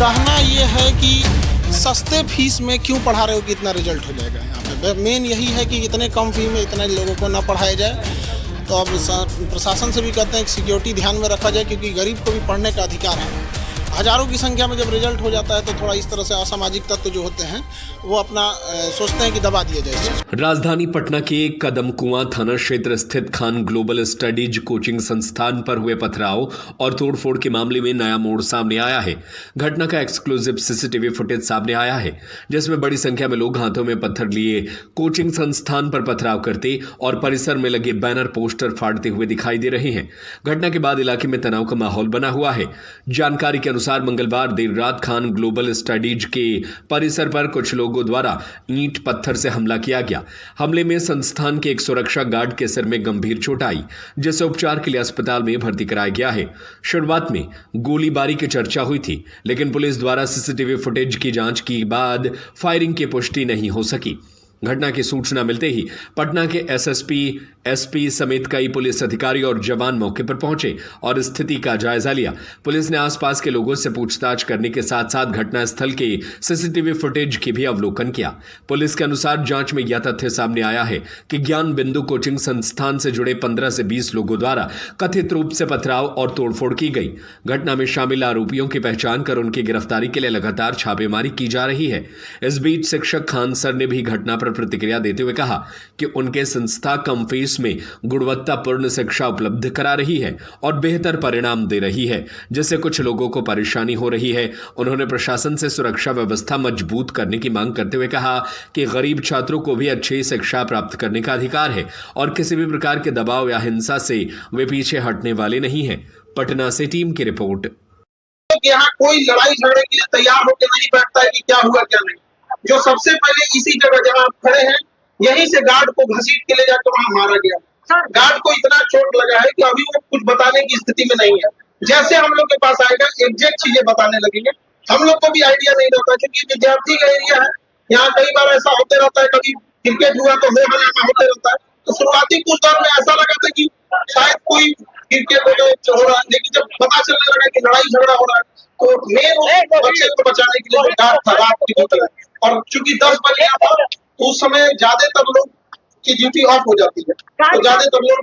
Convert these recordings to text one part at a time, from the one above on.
कहना ये है कि सस्ते फीस में क्यों पढ़ा रहे हो कि इतना रिजल्ट हो जाएगा। यहाँ पे मेन यही है कि इतने कम फी में इतने लोगों को ना पढ़ाया जाए। तो अब प्रशासन से भी कहते हैं कि सिक्योरिटी ध्यान में रखा जाए, क्योंकि गरीब को भी पढ़ने का अधिकार है। हज़ारों की संख्या में जब रिजल्ट हो जाता है तो थोड़ा इस तरह से असामाजिक तत्व जो होते हैं वो अपना सोचते हैं कि दबा दिया जाए। राजधानी पटना के कदम कुआं थाना क्षेत्र स्थित खान ग्लोबल स्टडीज कोचिंग संस्थान पर हुए पथराव और तोड़फोड़ के मामले में नया मोड़ सामने आया है। घटना का एक्सक्लूसिव सीसीटीवी फुटेज सामने आया है, जिसमें बड़ी संख्या में लोग हाथों में पत्थर लिए कोचिंग संस्थान पर पथराव करते और परिसर में लगे बैनर पोस्टर फाड़ते हुए दिखाई दे रहे हैं। घटना के बाद इलाके में तनाव का माहौल बना हुआ है। जानकारी के अनुसार मंगलवार देर रात खान ग्लोबल स्टडीज के परिसर पर कुछ लोगों द्वारा ईंट पत्थर से हमला किया गया। हमले में संस्थान के एक सुरक्षा गार्ड के सिर में गंभीर चोट आई, जिसे उपचार के लिए अस्पताल में भर्ती कराया गया है। शुरुआत में गोलीबारी की चर्चा हुई थी, लेकिन पुलिस द्वारा सीसीटीवी फुटेज की जांच के बाद फायरिंग की पुष्टि नहीं हो सकी। घटना की सूचना मिलते ही पटना के एसएसपी, एसपी समेत कई पुलिस अधिकारी और जवान मौके पर पहुंचे और स्थिति का जायजा लिया। पुलिस ने आसपास के लोगों से पूछताछ करने के साथ साथ घटनास्थल के सीसीटीवी फुटेज की भी अवलोकन किया। पुलिस के अनुसार जांच में यह तथ्य सामने आया है कि ज्ञान बिंदु कोचिंग संस्थान से जुड़े 15 से 20 लोगों द्वारा कथित रूप से पथराव और तोड़फोड़ की गई। घटना में शामिल आरोपियों की पहचान कर उनकी गिरफ्तारी के लिए लगातार छापेमारी की जा रही है। इस बीच शिक्षक खान सर ने भी घटना पर प्रतिक्रिया देते हुए कहा कि उनके संस्था कम फीस में गुणवत्तापूर्ण शिक्षा उपलब्ध करा रही है और बेहतर परिणाम दे रही है, जिससे कुछ लोगों को परेशानी हो रही है। उन्होंने प्रशासन से सुरक्षा व्यवस्था मजबूत करने की मांग करते हुए कहा कि गरीब छात्रों को भी अच्छी शिक्षा प्राप्त करने का अधिकार है और किसी भी प्रकार के दबाव या हिंसा से वे पीछे हटने वाले नहीं हैं। पटना से टीम की रिपोर्ट। यहाँ कोई लड़ाई झगड़े के लिए तैयार होकर नहीं बैठता है कि क्या हुआ क्या नहीं। जो सबसे पहले इसी जगह जहां आप खड़े हैं, यहीं से गार्ड को घसीट के ले जाकर वहां मारा गया। गार्ड को इतना चोट लगा है कि अभी वो कुछ बताने की स्थिति में नहीं है। जैसे हम लोग के पास आएगा एग्जैक्ट चीजें बताने लगेंगे। हम लोग को भी आइडिया नहीं रहता, क्योंकि विद्यार्थी का एरिया है। यहाँ कई बार ऐसा होते रहता है, कभी क्रिकेट हुआ तो हो हल्ला होते रहता है। तो शुरुआती कुछ दौर में ऐसा लगा था कि शायद कोई क्रिकेट हो रहा है, लेकिन जब पता चलने लगा कि लड़ाई झगड़ा हो रहा है तो मेन बच्चे को बचाने के लिए गार्ड था, रात की ड्यूटी। और चूंकि 10 बजे था तो उस समय ज्यादातर लोग की ड्यूटी ऑफ हो जाती है, तो ज्यादातर लोग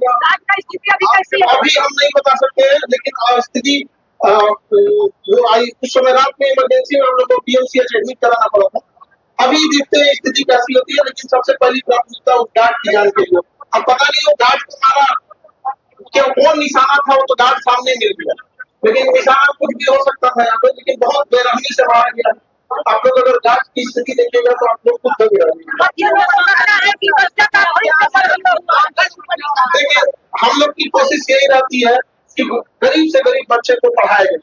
अभी हम नहीं बता सकते हैं, लेकिन स्थिति वो आई उस समय रात में इमरजेंसी में हम लोग को पीएमसीएच एडमिट कराना पड़ा था। अभी देखते हैं स्थिति कैसी होती है, लेकिन सबसे पहली प्राथमिकता उस गार्ड की जान के लिए। अब पता नहीं वो गार्ड को मारा क्या, कौन निशाना था, वो तो गार्ड सामने मिल गया, लेकिन निशाना कुछ भी हो सकता था यहाँ पे, लेकिन बहुत बेरहमी से मारा गया। आप लोग अगर गार्ड की स्थिति देखेगा तो आप लोग खुद दंग रहेंगे। देखिए, हम लोग की कोशिश यही रहती है कि गरीब से गरीब बच्चे को पढ़ाया जाए,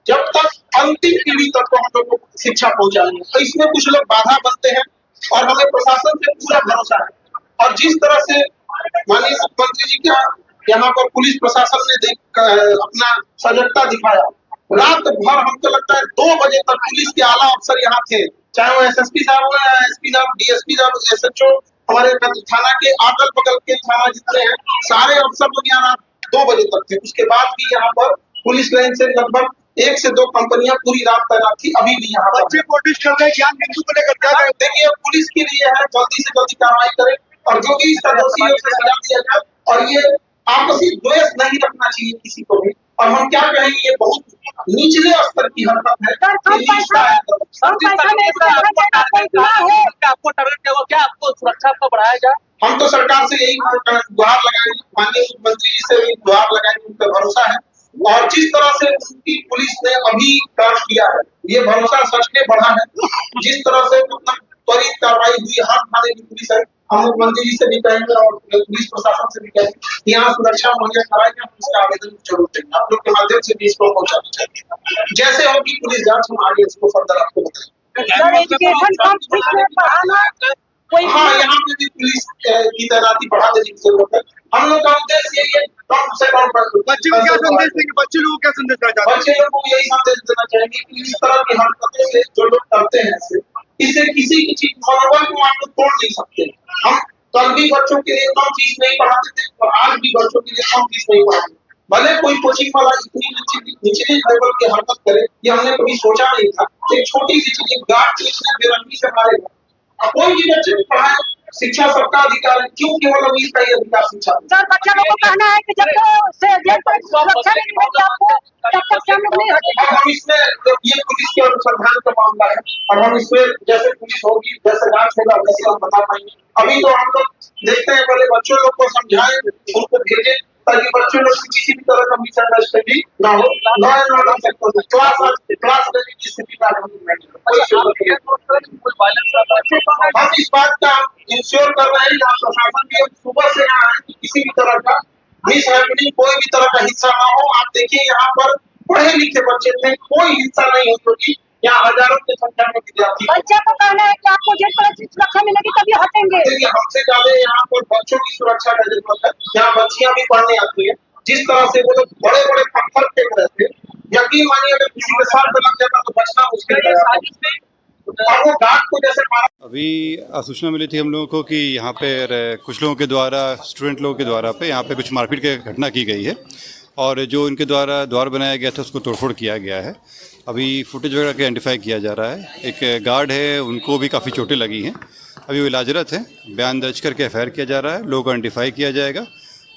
जब तक अंतिम पीढ़ी तक को हम लोग को शिक्षा पहुंचाएंगे। तो इसमें कुछ लोग बाधा बनते हैं और हमें प्रशासन से पूरा भरोसा है। और जिस तरह से माननीय मुख्यमंत्री जी का यहाँ पर पुलिस प्रशासन ने अपना सजगता दिखाया, रात भर हमको लगता है 2 बजे तक पुलिस के आला अफसर यहाँ थे, चाहे वो एसएसपी साहब हो या एसपी साहब, डीएसपी साहब, एसएचओ, हमारे थाना के अगल बगल के थाना जितने हैं सारे अफसर लोग यहाँ रात 2 बजे तक थे। उसके बाद भी यहाँ पर पुलिस लाइन से लगभग 1 से 2 कंपनियां पूरी रात तैनात थी। अभी भी यहाँ पर कोशिश कर रहे हैं ज्ञान बिंदु को लेकर क्या है। देखिए, पुलिस के लिए है जल्दी से जल्दी कार्रवाई करें और जो भी इसका दोषी है उसे सजा दिया जाए। और ये आपसी द्वेष नहीं रखना चाहिए किसी को भी। और हम क्या कहेंगे, ये बहुत निचले स्तर की हरकत है। आपको टारगेट क्या, आपको सुरक्षा को बढ़ाया जाए। हम तो सरकार से यही गुहार लगाएंगे, माननीय मुख्यमंत्री जी से भी गुहार लगाएंगे, उन पर भरोसा है। और जिस तरह से उनकी पुलिस ने अभी काम किया है, ये भरोसा सच में बढ़ा है। जिस तरह से मतलब त्वरित कार्रवाई हुई, हर थाने की पुलिस है। हम मुख्यमंत्री जी से भी कहेंगे और पुलिस प्रशासन से भी कहेंगे यहाँ सुरक्षा मुहैया कराएं, उसका आवेदन जरूर देंगे। आप लोग के माध्यम से भी इसको पहुंचाना चाहिए। जैसे होगी पुलिस जांच में आगे इसको फर्दर आपको बताएंगे। हाँ, यहाँ पे भी पुलिस की तैनाती बढ़ा देने की जरूरत है। हम लोग का उद्देश्य यही है, कम से कम बच्चे को क्या संदेश देंगे, बच्चे लोगों को क्या संदेश देना चाहते हैं? बच्चे लोगों को यही संदेश देना चाहेंगे कि इस तरह की हरकतों से जो लोग करते हैं इससे किसी की चीज मनोबल को आप लोग तोड़ नहीं सकते। हम कल भी बच्चों के लिए कम फीस नहीं पढ़ाते थे और आज भी बच्चों के लिए कम फीस नहीं पढ़ाते। भले कोई कोचिंग वाला इतनी निचले लेवल की हरकत करे ये हमने कभी सोचा नहीं था। एक छोटी सी चीज गार्ड इसने बेरहमी से मारेगा, अब कोई भी बच्चे को पढ़ाए, शिक्षा सबका अधिकार है, क्यों केवल अमीर का ही अधिकार शिक्षा? सर बच्चा लोग को कहना है कि जब से जेल पर सुरक्षा नहीं मिलेगी आपको तब तक से हम लोग नहीं हटेंगे। अब हम इसमें ये पुलिस के अनुसंधान का मामला है, और हम इसमें जैसे पुलिस होगी जैसे जांच होगा वैसे हम बता पाएंगे। अभी तो हम लोग देखते हैं, पहले बच्चों लोग को समझाएं, उनको भेजें ताकि बच्चों लोग की किसी भी तरह का मिसअंडरस्टैंडिंग ना हो, ना सकते क्लास लेने की स्थिति में हम इस बात का इंश्योर कर रहे हैं, प्रशासन भी सुबह से यहाँ है कि किसी भी तरह का मिसहैपनिंग, कोई भी तरह का हिस्सा ना हो। आप देखिए यहाँ पर पढ़े लिखे बच्चे थे, कोई हिंसा नहीं हुई, क्योंकि यहाँ हजारों की संख्या में विद्यार्थी। बच्चे को कहना है कि आपको जेल पर सुरक्षा मिलेगी तभी हटेंगे। देखिए हमसे ज्यादा यहाँ पर बच्चों की सुरक्षा का जरूरत है। यहाँ बच्चियां भी पढ़ने आती है, जिस तरह से वो लोग बड़े बड़े पत्थर फेंक रहे थे, यकीन मानिए अगर किसी के साथ लग जाता तो बचना मुश्किल है। और वो गार्ड को जैसे मारा। अभी सूचना मिली थी हम लोगों को कि यहाँ पे कुछ लोगों के द्वारा, स्टूडेंट लोगों के द्वारा पे यहाँ पे कुछ मारपीट की घटना की गई है, और जो इनके द्वारा द्वार बनाया गया था उसको तोड़फोड़ किया गया है। अभी फुटेज वगैरह का आइडेंटिफाई किया जा रहा है। एक गार्ड है, उनको भी काफ़ी चोटें लगी हैं, अभी वो इलाजरत हैं। बयान दर्ज करके एफआईआर किया जा रहा है, लोगों को आइडेंटिफाई किया जाएगा,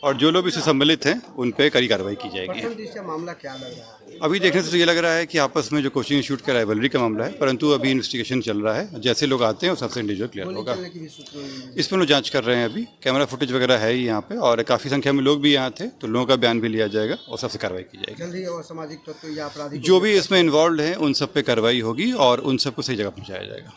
और जो लोग इससे सम्मिलित हैं उन पर कड़ी कार्रवाई की जाएगी। मामला क्या लग रहा है? अभी देखने से तो ये लग रहा है कि आपस में जो कोचिंग इंस्टीट्यूट का राइवलरी का मामला है, परंतु अभी इन्वेस्टिगेशन चल रहा है। जैसे लोग आते हैं उस सबसे इंडिविजुअल क्लियर होगा। इस पर लोग जांच कर रहे हैं, अभी कैमरा फुटेज वगैरह है ही यहाँ पे, और काफ़ी संख्या में लोग भी यहाँ थे, तो लोगों का बयान भी लिया जाएगा और सबसे कार्रवाई की जाएगी। जल्द ही असामाजिक तत्व या आपराधिक जो भी इसमें इन्वॉल्व हैं उन सब पे कार्रवाई होगी और उन सबको सही जगह पहुँचाया जाएगा।